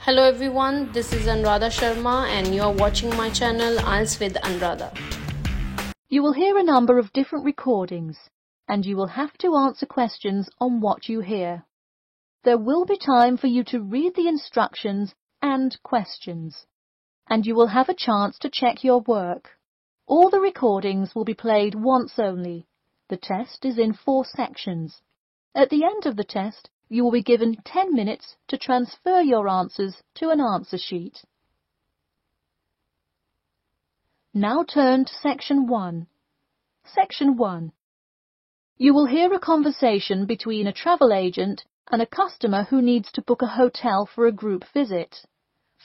Hello everyone, this is Anuradha Sharma and you are watching my channel IELTS with Anuradha. You will hear a number of different recordings and you will have to answer questions on what you hear. There will be time for you to read the instructions and questions, and you will have a chance to check your work. All the recordings will be played once only. The test is in 4 sections. At the end of the test, you will be given 10 minutes to transfer your answers to an answer sheet. Now turn to Section 1. Section 1. You will hear a conversation between a travel agent and a customer who needs to book a hotel for a group visit.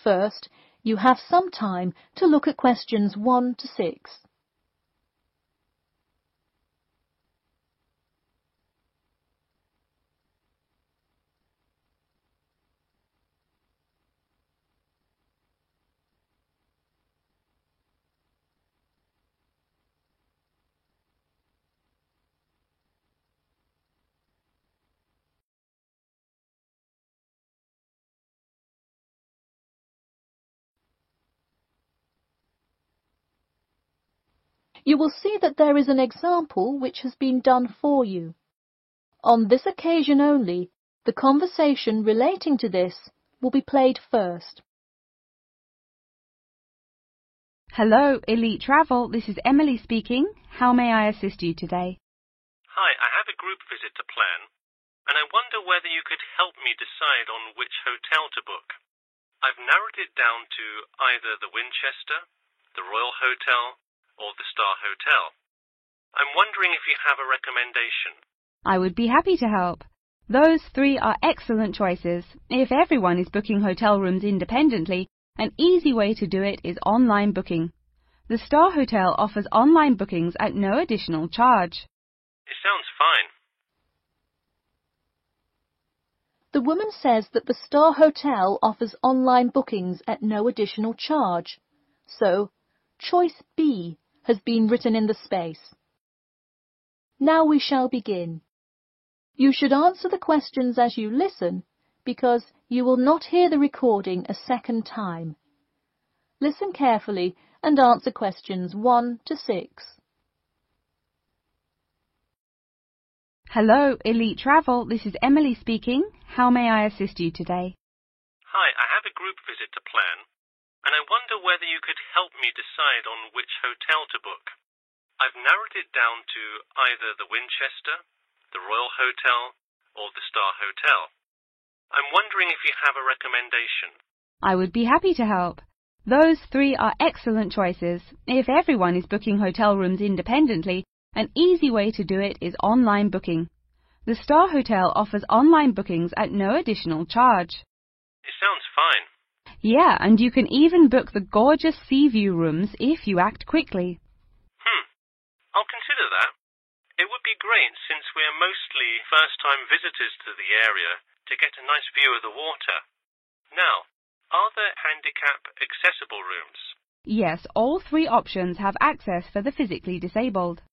First, you have some time to look at questions 1 to 6. You will see that there is an example which has been done for you. On this occasion only, the conversation relating to this will be played first. Hello, Elite Travel. This is Emily speaking. How may I assist you today? Hi, I have a group visit to plan, and I wonder whether you could help me decide on which hotel to book. I've narrowed it down to either the Winchester, the Royal Hotel, or the Star Hotel. I'm wondering if you have a recommendation. I would be happy to help. Those 3 are excellent choices. If everyone is booking hotel rooms independently, an easy way to do it is online booking. The Star Hotel offers online bookings at no additional charge. It sounds fine. The woman says that the Star Hotel offers online bookings at no additional charge. So, choice B has been written in the space. Now we shall begin. You should answer the questions as you listen, because you will not hear the recording a second time. Listen carefully and answer questions 1 to 6. Hello, Elite Travel. This is Emily speaking. How may I assist you today? Hi, I have a group visit to plan, and I wonder whether you could help me decide on which hotel to book. I've narrowed it down to either the Winchester, the Royal Hotel, or the Star Hotel. I'm wondering if you have a recommendation. I would be happy to help. Those 3 are excellent choices. If everyone is booking hotel rooms independently, an easy way to do it is online booking. The Star Hotel offers online bookings at no additional charge. It sounds fine. Yeah, and you can even book the gorgeous sea view rooms if you act quickly. I'll consider that. It would be great since we're mostly first-time visitors to the area to get a nice view of the water. Now, are there handicap-accessible rooms? Yes, all 3 options have access for the physically disabled.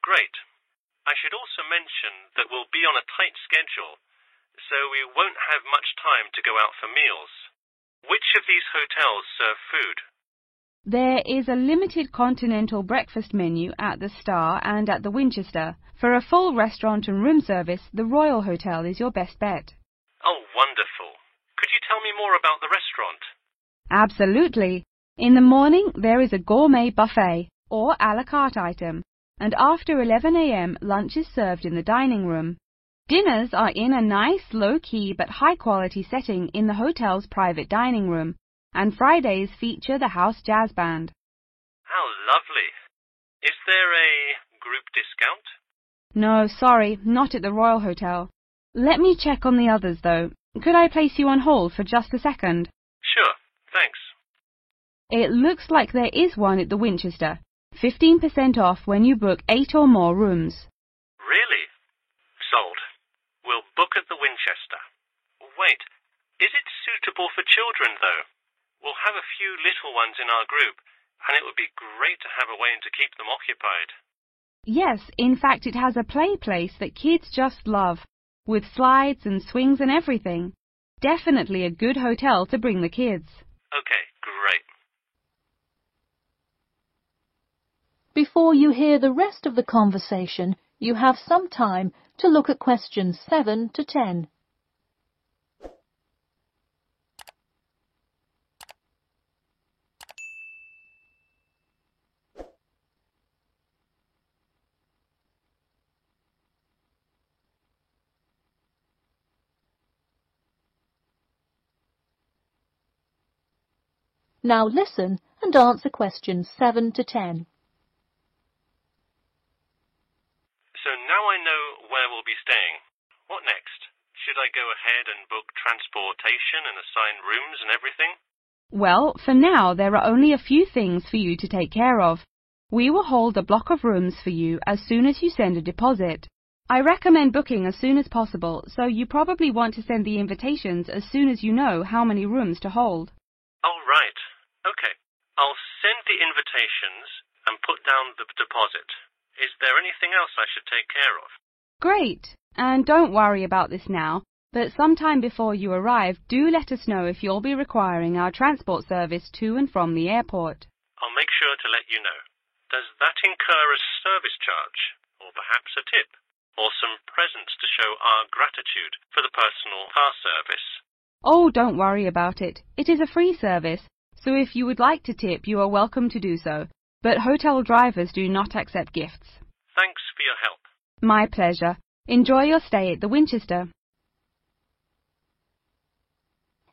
Great. I should also mention that we'll be on a tight schedule, so we won't have much time to go out for meals. Which of these hotels serve food? There is a limited continental breakfast menu at the Star and at the Winchester. For a full restaurant and room service, the Royal Hotel is your best bet. Oh, wonderful. Could you tell me more about the restaurant? Absolutely. In the morning, there is a gourmet buffet or a la carte item, and after 11 a.m., lunch is served in the dining room. Dinners are in a nice, low-key but high-quality setting in the hotel's private dining room, and Fridays feature the house jazz band. How lovely. Is there a group discount? No, sorry, not at the Royal Hotel. Let me check on the others, though. Could I place you on hold for just a second? Sure, thanks. It looks like there is one at the Winchester. 15% off when you book 8 or more rooms. Really? Sold. We'll book at the Winchester. Wait, is it suitable for children, though? We'll have a few little ones in our group, and it would be great to have a way to keep them occupied. Yes, in fact it has a play place that kids just love, with slides and swings and everything. definitely a good hotel to bring the kids. Okay, great. Before you hear the rest of the conversation, you have some time to look at questions 7 to 10. Now listen and answer questions 7 to 10. So now I know where we'll be staying. What next? Should I go ahead and book transportation and assign rooms and everything? Well, for now there are only a few things for you to take care of. We will hold a block of rooms for you as soon as you send a deposit. I recommend booking as soon as possible, so you probably want to send the invitations as soon as you know how many rooms to hold. Oh, right. Okay. I'll send the invitations and put down the deposit. Is there anything else I should take care of? Great! And don't worry about this now, but sometime before you arrive, do let us know if you'll be requiring our transport service to and from the airport. I'll make sure to let you know. Does that incur a service charge, or perhaps a tip, or some presents to show our gratitude for the personal car service? Oh, don't worry about it. It is a free service, so if you would like to tip, you are welcome to do so. But hotel drivers do not accept gifts. Thanks for your help. My pleasure. Enjoy your stay at the Winchester.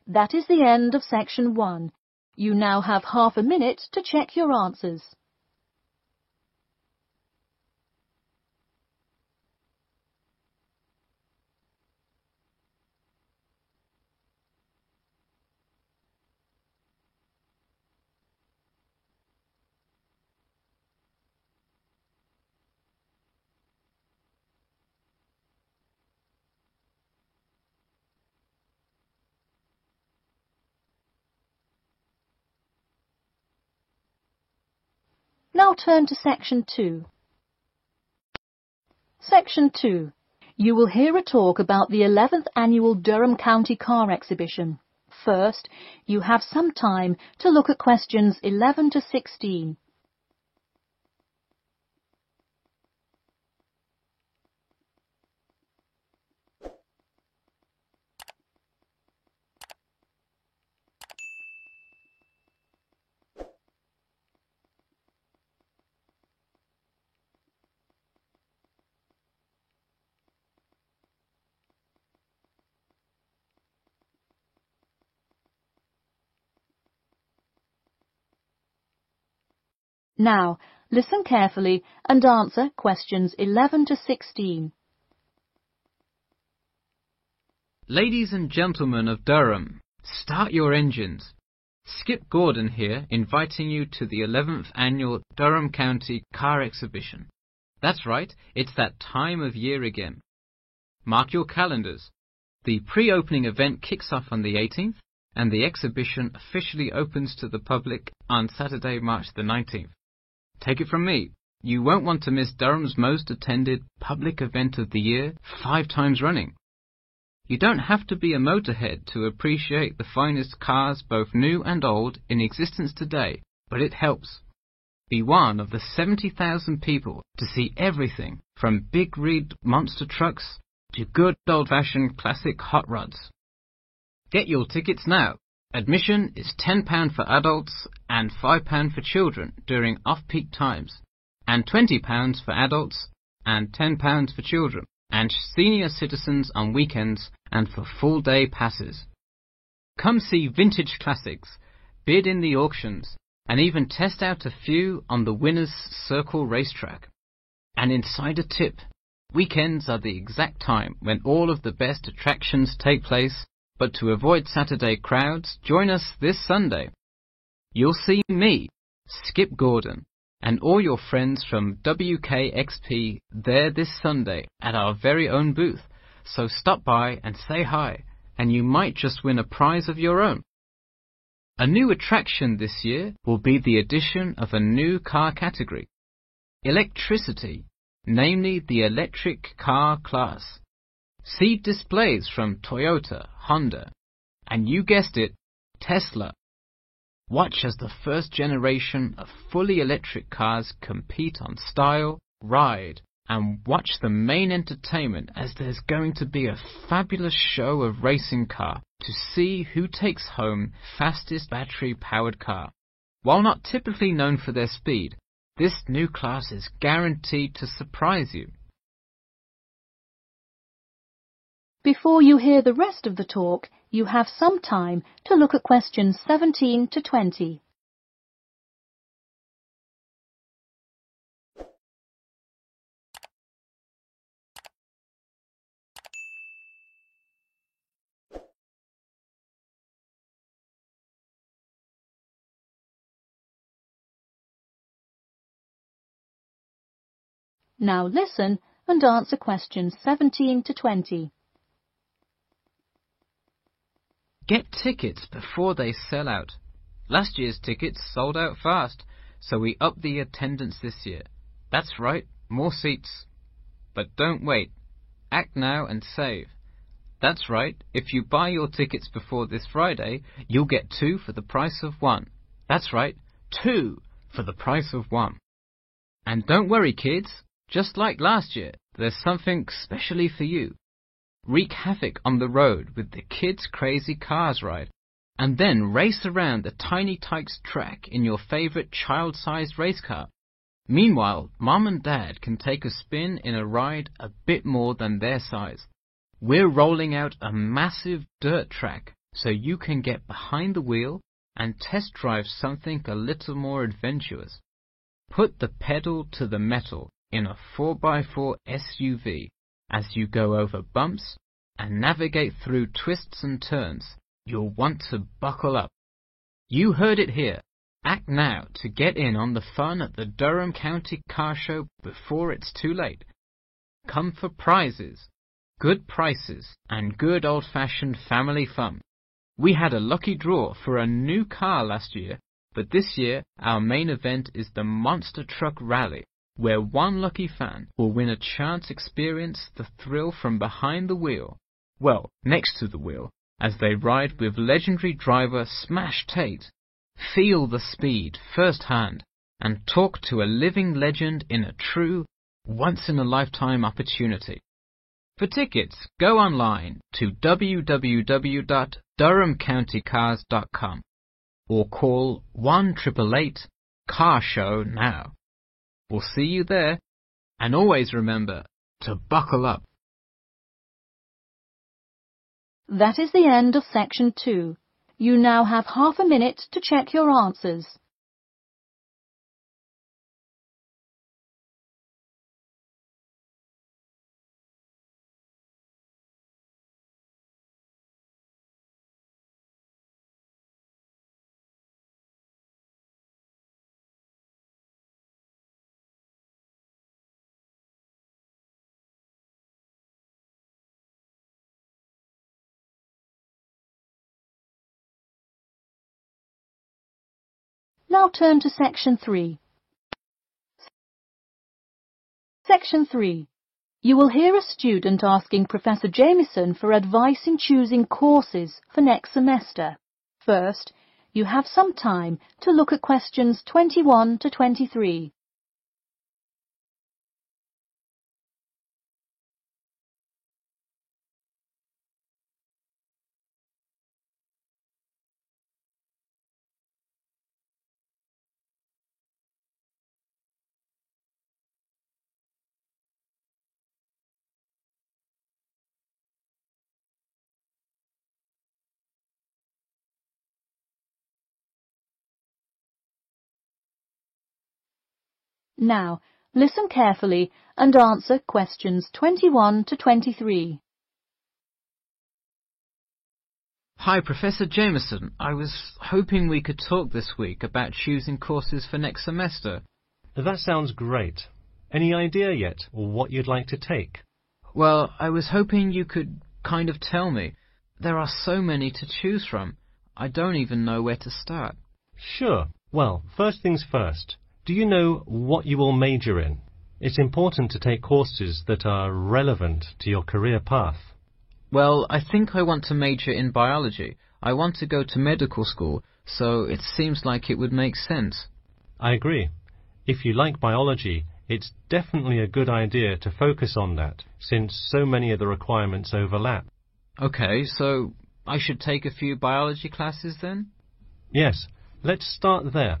That is the end of section 1. You now have half a minute to check your answers. Now turn to section 2. Section 2. You will hear a talk about the 11th Annual Durham County Car Exhibition. First, you have some time to look at questions 11 to 16. Now, listen carefully and answer questions 11 to 16. Ladies and gentlemen of Durham, start your engines. Skip Gordon here, inviting you to the 11th Annual Durham County Car Exhibition. That's right, it's that time of year again. Mark your calendars. The pre-opening event kicks off on the 18th, and the exhibition officially opens to the public on Saturday, March the 19th. Take it from me, you won't want to miss Durham's most attended public event of the year 5 times running. You don't have to be a motorhead to appreciate the finest cars, both new and old, in existence today, but it helps. Be one of the 70,000 people to see everything from big rig monster trucks to good old-fashioned classic hot rods. Get your tickets now. Admission is £10 for adults and £5 for children during off-peak times, and £20 for adults and £10 for children, and senior citizens on weekends and for full-day passes. Come see vintage classics, bid in the auctions, and even test out a few on the Winners' Circle racetrack. An insider tip: weekends are the exact time when all of the best attractions take place. But to avoid Saturday crowds, join us this Sunday. You'll see me, Skip Gordon, and all your friends from WKXP there this Sunday at our very own booth. So stop by and say hi, and you might just win a prize of your own. A new attraction this year will be the addition of a new car category: electricity, namely the electric car class. See displays from Toyota, Honda, And you guessed it, Tesla. Watch as the first generation of fully electric cars compete on style, ride, and watch the main entertainment as there's going to be a fabulous show of racing car to see who takes home fastest battery-powered car. While not typically known for their speed, this new class is guaranteed to surprise you. Before you hear the rest of the talk, you have some time to look at questions 17 to 20. Now listen and answer questions 17 to 20. Get tickets before they sell out. Last year's tickets sold out fast, so we upped the attendance this year. That's right, more seats. But don't wait. Act now and save. That's right, if you buy your tickets before this Friday, you'll get 2 for the price of 1. That's right, 2 for the price of 1. And don't worry, kids. Just like last year, there's something specially for you. Wreak havoc on the road with the Kids Crazy Cars ride, and then race around the Tiny Tykes track in your favorite child-sized race car. Meanwhile, Mom and Dad can take a spin in a ride a bit more than their size. We're rolling out a massive dirt track so you can get behind the wheel and test drive something a little more adventurous. Put the pedal to the metal in a 4x4 SUV as you go over bumps and navigate through twists and turns. You'll want to buckle up. You heard it here. Act now to get in on the fun at the Durham County Car Show before it's too late. Come for prizes, good prices, and good old-fashioned family fun. We had a lucky draw for a new car last year, but this year our main event is the Monster Truck Rally, where one lucky fan will win a chance to experience the thrill from behind the wheel, well, next to the wheel, as they ride with legendary driver Smash Tate. Feel the speed firsthand and talk to a living legend in a true, once-in-a-lifetime opportunity. For tickets, go online to www.durhamcountycars.com or call 1-888-CAR-SHOW now. We'll see you there, and always remember to buckle up. That is the end of section 2. You now have half a minute to check your answers. Now turn to section 3. Section 3. You will hear a student asking Professor Jameson for advice in choosing courses for next semester. First, you have some time to look at questions 21 to 23. Now, listen carefully and answer questions 21 to 23. Hi, Professor Jameson. I was hoping we could talk this week about choosing courses for next semester. That sounds great. Any idea yet, or what you'd like to take? Well, I was hoping you could kind of tell me. There are so many to choose from. I don't even know where to start. Sure. Well, first things first. Do you know what you will major in? It's important to take courses that are relevant to your career path. Well, I think I want to major in biology. I want to go to medical school, so it seems like it would make sense. I agree. If you like biology, it's definitely a good idea to focus on that, since so many of the requirements overlap. Okay, so I should take a few biology classes then? Yes, let's start there.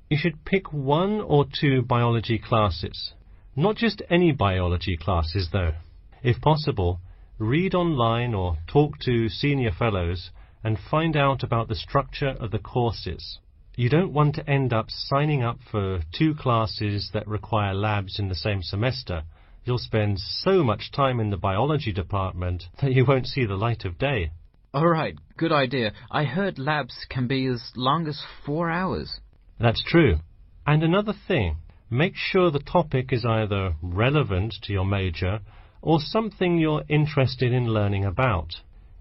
You should pick 1 or 2 biology classes. Not just any biology classes, though. If possible, read online or talk to senior fellows and find out about the structure of the courses. You don't want to end up signing up for 2 classes that require labs in the same semester. You'll spend so much time in the biology department that you won't see the light of day. All right, good idea. I heard labs can be as long as 4 hours. That's true. And another thing, make sure the topic is either relevant to your major or something you're interested in learning about.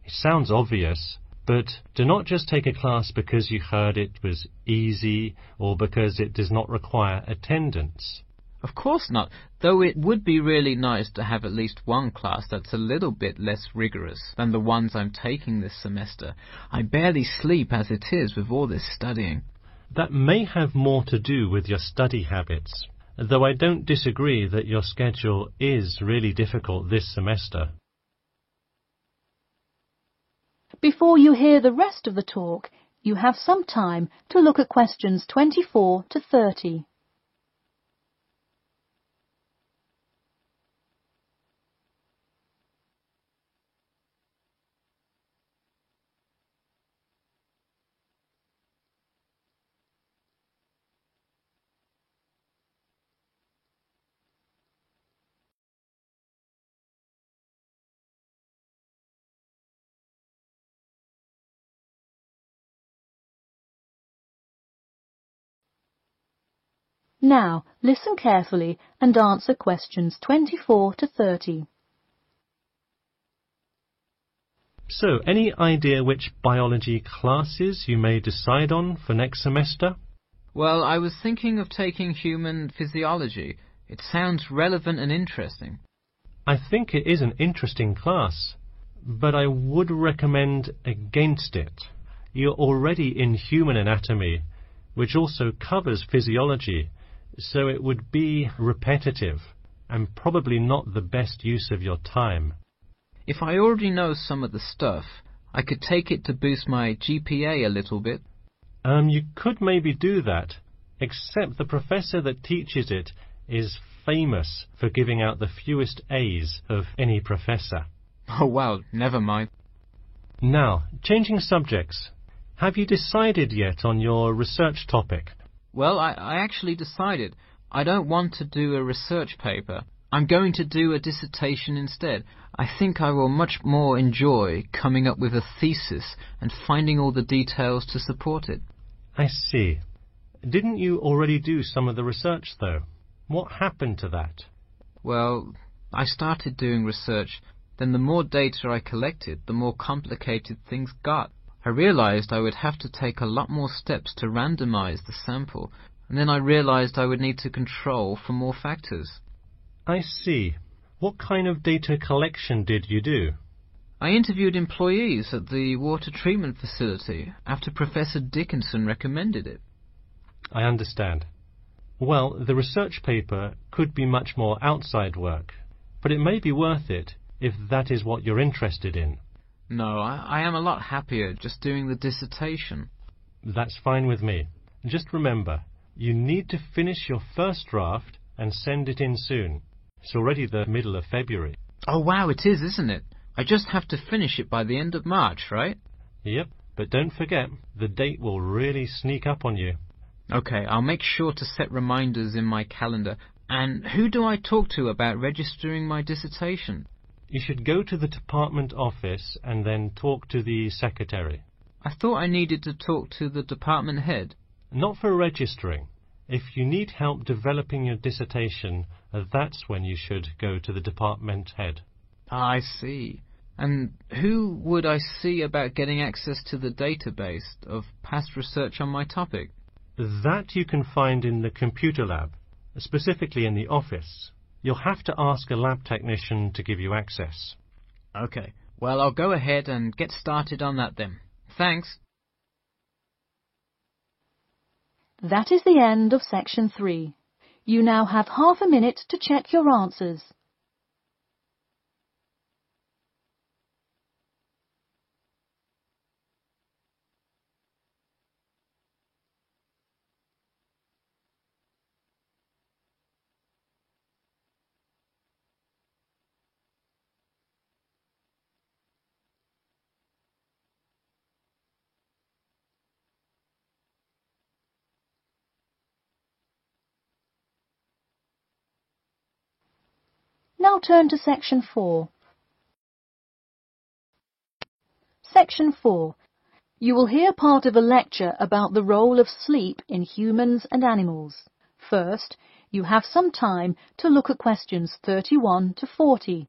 It sounds obvious, but do not just take a class because you heard it was easy or because it does not require attendance. Of course not, though it would be really nice to have at least one class that's a little bit less rigorous than the ones I'm taking this semester. I barely sleep as it is with all this studying. That may have more to do with your study habits, though I don't disagree that your schedule is really difficult this semester. Before you hear the rest of the talk, you have some time to look at questions 24 to 30. Now, listen carefully and answer questions 24 to 30. So, any idea which biology classes you may decide on for next semester? Well, I was thinking of taking human physiology. It sounds relevant and interesting. I think it is an interesting class, but I would recommend against it. You're already in human anatomy, which also covers physiology, so it would be repetitive and probably not the best use of your time. If I already know some of the stuff, I could take it to boost my GPA a little bit. You could maybe do that, except the professor that teaches it is famous for giving out the fewest A's of any professor. Oh well, never mind. Now, changing subjects. Have you decided yet on your research topic? Well, I actually decided. I don't want to do a research paper. I'm going to do a dissertation instead. I think I will much more enjoy coming up with a thesis and finding all the details to support it. I see. Didn't you already do some of the research, though? What happened to that? Well, I started doing research. Then the more data I collected, the more complicated things got. I realized I would have to take a lot more steps to randomize the sample, and then I realized I would need to control for more factors. I see. What kind of data collection did you do? I interviewed employees at the water treatment facility after Professor Dickinson recommended it. I understand. Well, the research paper could be much more outside work, but it may be worth it if that is what you're interested in. No, I am a lot happier just doing the dissertation. That's fine with me. Just remember, you need to finish your first draft and send it in soon. It's already the middle of February. Oh wow, it is, isn't it? I just have to finish it by the end of March, right? Yep, but don't forget, the date will really sneak up on you. Okay, I'll make sure to set reminders in my calendar. And who do I talk to about registering my dissertation? You should go to the department office and then talk to the secretary. I thought I needed to talk to the department head. Not for registering. If you need help developing your dissertation, that's when you should go to the department head. I see. And who would I see about getting access to the database of past research on my topic? That you can find in the computer lab, specifically in the office. You'll have to ask a lab technician to give you access. Okay. Well, I'll go ahead and get started on that then. Thank Thanks. That is the end of section 3. You now have half a minute to check your answers. Now turn to section 4. Section 4. You will hear part of a lecture about the role of sleep in humans and animals. First, you have some time to look at questions 31 to 40.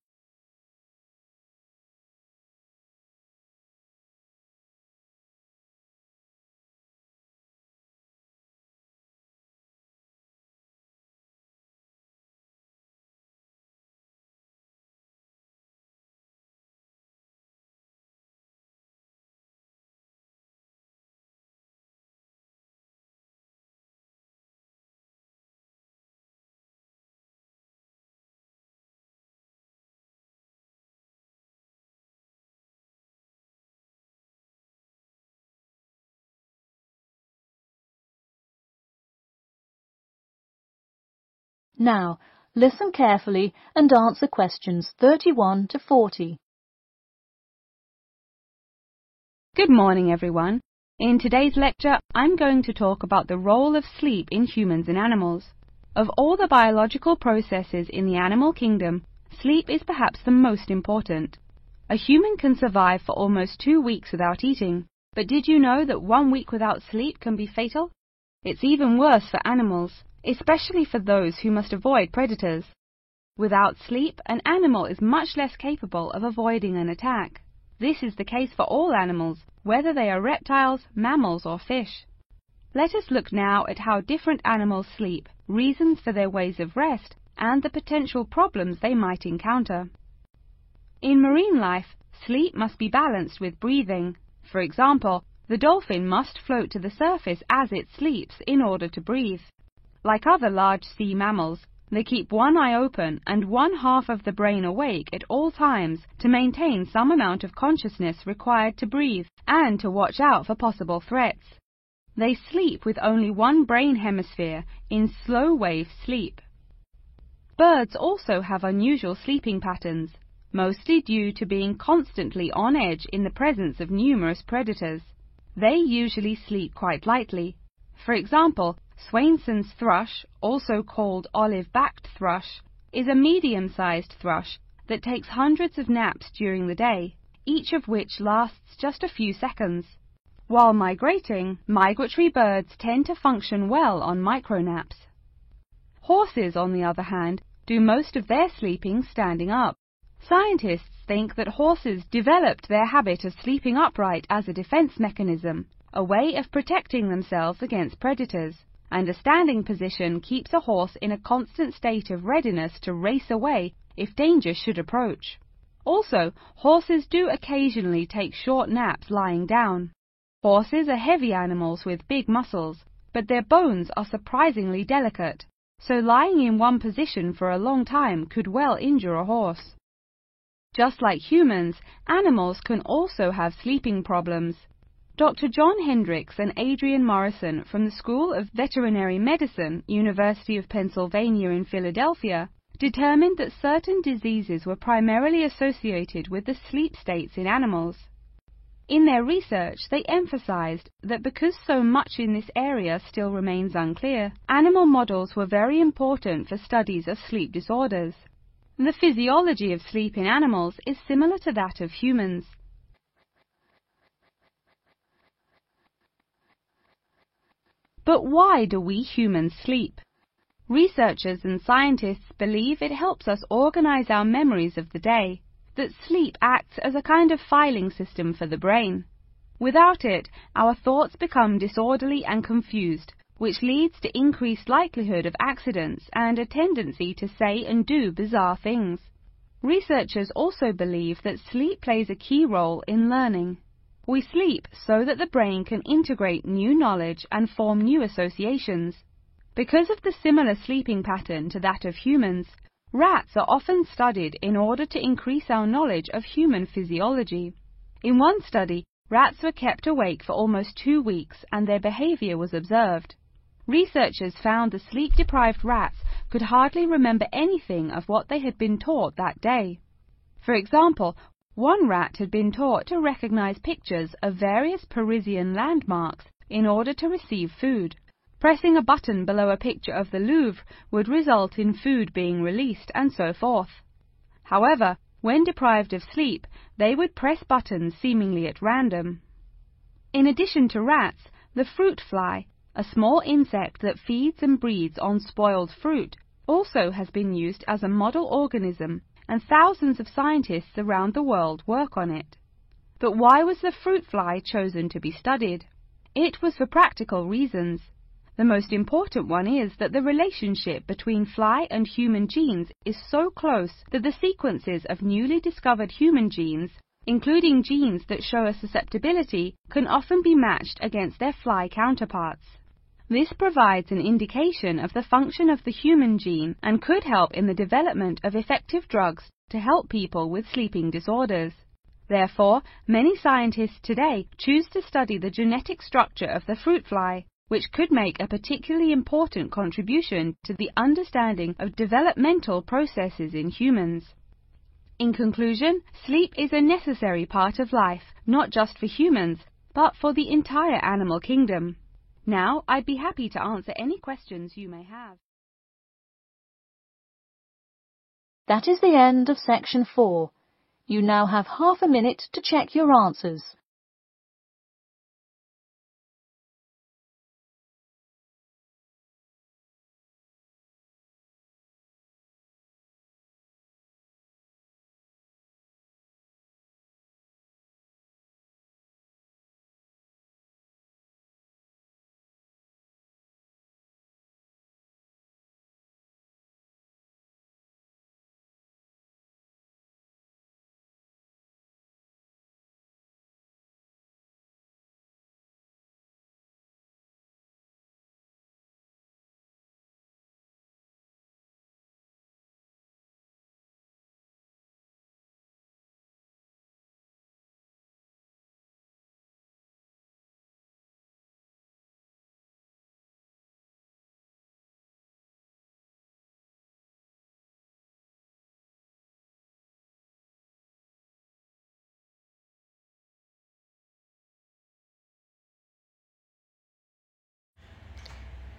Now, listen carefully and answer questions 31 to 40. Good morning, everyone. In today's lecture, I'm going to talk about the role of sleep in humans and animals. Of all the biological processes in the animal kingdom, sleep is perhaps the most important. A human can survive for almost 2 weeks without eating, but did you know that 1 week without sleep can be fatal? It's even worse for animals, especially for those who must avoid predators. Without sleep, an animal is much less capable of avoiding an attack. This is the case for all animals, whether they are reptiles, mammals or fish. Let us look now at how different animals sleep, reasons for their ways of rest, and the potential problems they might encounter. In marine life, sleep must be balanced with breathing. For example, the dolphin must float to the surface as it sleeps in order to breathe. Like other large sea mammals, they keep one eye open and one half of the brain awake at all times to maintain some amount of consciousness required to breathe and to watch out for possible threats. They sleep with only one brain hemisphere in slow wave sleep. Birds also have unusual sleeping patterns, mostly due to being constantly on edge in the presence of numerous predators. They usually sleep quite lightly. For example, Swainson's thrush, also called olive-backed thrush, is a medium-sized thrush that takes hundreds of naps during the day, each of which lasts just a few seconds. While migrating, migratory birds tend to function well on micronaps. Horses, on the other hand, do most of their sleeping standing up. Scientists think that horses developed their habit of sleeping upright as a defense mechanism, a way of protecting themselves against predators, and a standing position keeps a horse in a constant state of readiness to race away if danger should approach. Also, horses do occasionally take short naps lying down. Horses are heavy animals with big muscles, but their bones are surprisingly delicate, so lying in one position for a long time could well injure a horse. Just like humans, animals can also have sleeping problems. Dr. John Hendricks and Adrian Morrison from the School of Veterinary Medicine, University of Pennsylvania in Philadelphia, determined that certain diseases were primarily associated with the sleep states in animals. In their research, they emphasized that because so much in this area still remains unclear, animal models were very important for studies of sleep disorders. The physiology of sleep in animals is similar to that of humans. But why do we humans sleep? Researchers and scientists believe it helps us organize our memories of the day, that sleep acts as a kind of filing system for the brain. Without it, our thoughts become disorderly and confused, which leads to increased likelihood of accidents and a tendency to say and do bizarre things. Researchers also believe that sleep plays a key role in learning. We sleep so that the brain can integrate new knowledge and form new associations. Because of the similar sleeping pattern to that of humans, rats are often studied in order to increase our knowledge of human physiology. In one study, rats were kept awake for almost 2 weeks and their behavior was observed. Researchers found the sleep-deprived rats could hardly remember anything of what they had been taught that day. For example, one rat had been taught to recognize pictures of various Parisian landmarks in order to receive food. Pressing a button below a picture of the Louvre would result in food being released, and so forth. However, when deprived of sleep, they would press buttons seemingly at random. In addition to rats, the fruit fly, a small insect that feeds and breeds on spoiled fruit, also has been used as a model organism, and thousands of scientists around the world work on it. But why was the fruit fly chosen to be studied? It was for practical reasons. The most important one is that the relationship between fly and human genes is so close that the sequences of newly discovered human genes, including genes that show a susceptibility, can often be matched against their fly counterparts. This provides an indication of the function of the human gene and could help in the development of effective drugs to help people with sleeping disorders. Therefore, many scientists today choose to study the genetic structure of the fruit fly, which could make a particularly important contribution to the understanding of developmental processes in humans. In conclusion, sleep is a necessary part of life, not just for humans, but for the entire animal kingdom. Now, I'd be happy to answer any questions you may have. That is the end of section 4. You now have half a minute to check your answers.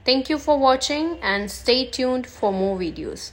Thank you for watching and stay tuned for more videos.